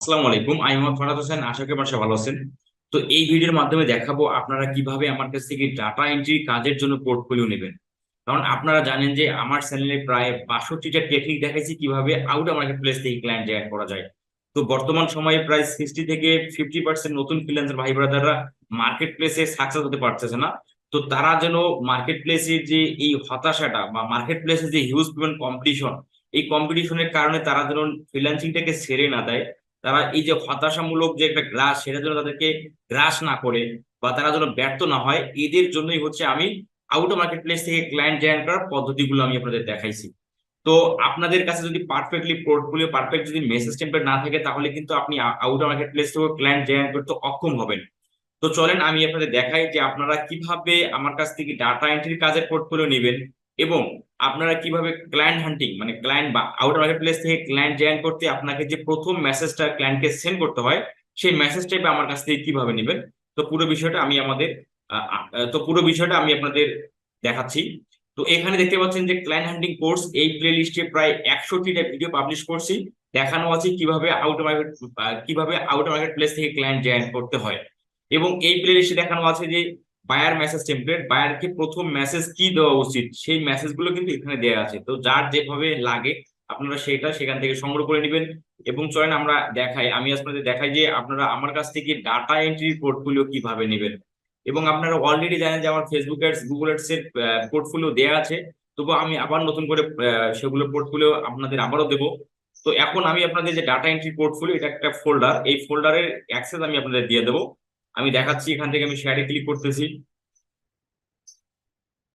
আসসালামু আলাইকুম, আমি মোহাম্মদ ফরহাদ হোসেন। আশা করি আপনারা সবাই ভালো আছেন। তো এই ভিডিওর মাধ্যমে দেখাবো আপনারা কিভাবে আমার কাছ থেকে ডাটা এন্ট্রি কাজের জন্য পোর্টফোলিও নেবেন। কারণ আপনারা জানেন যে আমার চ্যানেলে প্রায় 62টা টেকনিক দেখাইছি কিভাবে আউট মার্কেট প্লেস থেকে ক্লায়েন্ট জেনারেট করা যায়। তো বর্তমান সময়ে প্রায় 60 থেকে 50% নতুন ফ্রিল্যান্সার ভাই ব্রাদাররা মার্কেট প্লেসে সাকসেস হতে পারতেছে না। তো তারা যেন মার্কেট প্লেসের যে এই হতাশাটা বা মার্কেট প্লেসের যে হিউজ পরিমাণ কম্পিটিশন, এই কম্পিটিশনের কারণে তারা যেন ফ্রিল্যান্সিংটাকে ছেড়ে না দেয়, তারা এই যে হতাশামূলক যে একটা গ্রাস সেটা যেন তাদেরকে গ্রাস না করে বা তারা যেন ব্যর্থ না হয়, এদের জন্যই হচ্ছে আমি আউট মার্কেট প্লেস থেকে ক্লায়েন্ট জেনারেট করার পদ্ধতিগুলো আমি আপনাদের দেখাইছি। তো আপনাদের কাছে যদি পারফেক্টলি পোর্টফোলিও পারফেক্ট যদি মেসেজ টেমপ্লেট না থাকে তাহলে কিন্তু আপনি আউট মার্কেট প্লেস থেকে ক্লায়েন্ট জেনারেট করতে অক্ষম হবেন। তো চলেন আমি আপনাদের দেখাই যে আপনারা কিভাবে আমার কাছ থেকে ডাটা এন্ট্রির কাজের পোর্টফোলিও নেবেন এবং আপনারা কিভাবে ক্লায়েন্ট হান্টিং মানে ক্লায়েন্ট বা আউট মার্কেট প্লেস থেকে ক্লায়েন্ট জয়েন করতে আপনাকে যে প্রথম মেসেজটা ক্লায়েন্টকে সেন্ড করতে হয় সেই মেসেজ টাইপে আমার কাছ থেকে কিভাবে নেবেন। তো পুরো বিষয়টা আমি আমাদের পুরো বিষয়টা আমি আপনাদের দেখাচ্ছি। তো এখানে দেখতে পাচ্ছেন যে ক্লায়েন্ট হান্টিং কোর্স, এই প্লে লিস্টে প্রায় 61টা ভিডিও পাবলিশ করছি। দেখানো আছে কিভাবে আউট মার্কেট প্লেস থেকে ক্লায়েন্ট জয়েন করতে হয়। এবং এই প্লে লিস্টে দেখানো আছে যে বায়ার মেসেজ টেমপ্লেট, বায়ারকে প্রথম মেসেজ কি দেওয়া উচিত সেই মেসেজ গুলো কিন্তু এখানে দেওয়া আছে। তো যার যেভাবে লাগে আপনারা সেটা সেখান থেকে সংগ্রহ করে নেবেন। এবং চলেন আমরা আমি আপনাদের দেখাই যে আপনারা আমার কাছ থেকে ডাটা এন্ট্রি পোর্টফোলিও কিভাবে নেবেন। এবং আপনারা অলরেডি জানেন যে আমার ফেসবুক অ্যাডস, গুগল অ্যাডস এর পোর্টফোলিও দেওয়া আছে। তবু আমি আবার নতুন করে সেগুলো পোর্টফোলিও আপনাদের আবারও দেবো। তো এখন আমি আপনাদের যে ডাটা এন্ট্রি পোর্টফোলিও, এটা একটা ফোল্ডার, এই ফোল্ডারের অ্যাক্সেস আমি আপনাদের দিয়ে দেবো। আমি দেখাচ্ছি, এখান থেকে আমি শেয়ারে ক্লিক করতেছি।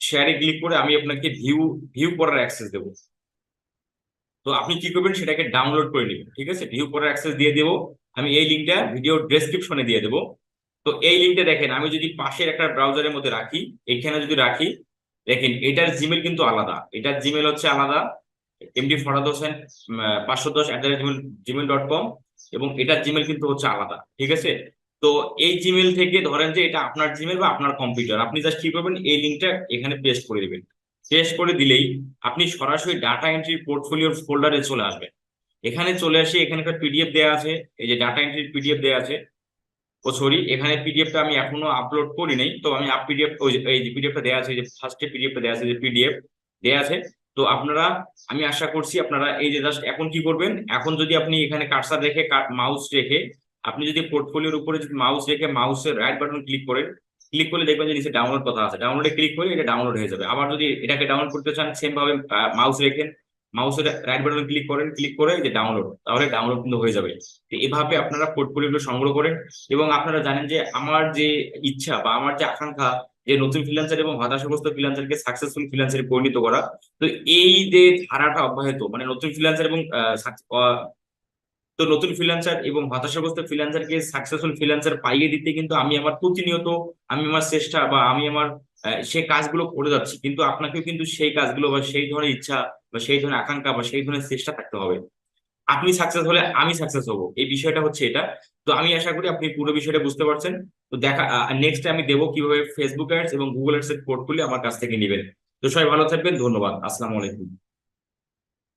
শেয়ারে ক্লিক করে আমি আপনাকে ভিউ ভিউ করার অ্যাক্সেস দেবো। তো আপনি কি করবেন, সেটাকে ডাউনলোড করে নেবেন। ঠিক আছে, ভিউ করার অ্যাক্সেস দিয়ে দেবো। আমি এই লিঙ্কটা ভিডিও ডেসক্রিপশনে দিয়ে দেবো। তো এই লিঙ্কটা দেখেন, আমি যদি পাশের একটা ব্রাউজারের মধ্যে রাখি, এখানে যদি রাখি, দেখেন এটার জিমেল কিন্তু আলাদা, এটার জিমেল হচ্ছে আলাদা, এমডি ফরহাদ হোসেন 510@gmail.com, এবং এটার জিমেল কিন্তু হচ্ছে আলাদা। ঠিক আছে, তো এই জিমেল থেকে ধরেন যে এটা আপনার জিমেল বা আপনার কম্পিউটার, আপনি জাস্ট কি করবেন, এই লিঙ্কটা এখানে পেস্ট করে দিবেন। পেস্ট করে দিলেই আপনি সরাসরি ডাটা এন্ট্রি পোর্টফোলিওর ফোল্ডারে চলে আসবেন। এখানে চলে আসে, এখানে একটা পিডিএফ দেওয়া আছে, এই যে ডাটা এন্ট্রির পিডিএফ দেওয়া আছে। ও সরি, এখানে পিডিএফটা আমি এখনো আপলোড করি নাই। তো আমি পিডিএফ, ওই এই যে পিডিএফটা দেওয়া আছে, যে ফার্স্টে পিডিএফটা দেওয়া আছে, যে পিডিএফ দেওয়া আছে। তো আপনারা, আমি আশা করছি আপনারা এই যে জাস্ট এখন কি করবেন, এখন যদি আপনি এখানে কার্সার রেখে মাউস রেখে আপনি যদি পোর্টফোলিওর উপরে যদি মাউস রেখে মাউসের রাইট বাটন ক্লিক করেন, ক্লিক করলে দেখবেন যে নিচে ডাউনলোড কথা আছে, ডাউনলোডে ক্লিক করে এটা ডাউনলোড হয়ে যাবে। আবার যদি এটাকে ডাউনলোড করতে চান সেম ভাবে মাউস রেখেন, মাউসের রাইট বাটন ক্লিক করেন, ক্লিক করে এই যে ডাউনলোড, তাহলে ডাউনলোড কিন্তু হয়ে যাবে। তো এভাবে আপনারা পোর্টফোলিওগুলো সংগ্রহ করেন। এবং আপনারা জানেন যে আমার যে ইচ্ছা বা আমার যে আকাঙ্ক্ষা, যে নতুন ফ্রিল্যান্সার এবং হতাশাগ্রস্ত ফ্রিল্যান্সারকে সাকসেসফুল ফ্রিল্যান্সারে পরিণত করা। তো এই যে ধারাটা অব্যাহত, মানে নতুন ফ্রিল্যান্সার এবং নতুন ফ্রিল্যান্সার এবং হতাশাগ্রস্ত ফ্রিল্যান্সারকে সাকসেসফুল ফ্রিল্যান্সার পাইয়ে দিতে কিন্তু আমি আমার প্রতিনিয়ত, আমি আমার চেষ্টা বা আমি আমার সেই কাজগুলো করে যাচ্ছি। কিন্তু আপনাকেও কিন্তু সেই কাজগুলো বা সেই ধরনের ইচ্ছা বা সেই ধরনের আকাঙ্ক্ষা বা সেই ধরনের চেষ্টা থাকতে হবে। আপনি সাকসেস হলে আমি সাকসেস হব, এই বিষয়টা হচ্ছে এটা। তো আমি আশা করি আপনি পুরো বিষয়টা বুঝতে পারছেন। তো নেক্সট আমি দেবো কিভাবে ফেসবুক অ্যাডস এবং গুগল অ্যাডস এর পোর্টফোলিও আমার কাছ থেকে নেবেন। তো সবাই ভালো থাকবেন, ধন্যবাদ, আসসালামু আলাইকুম।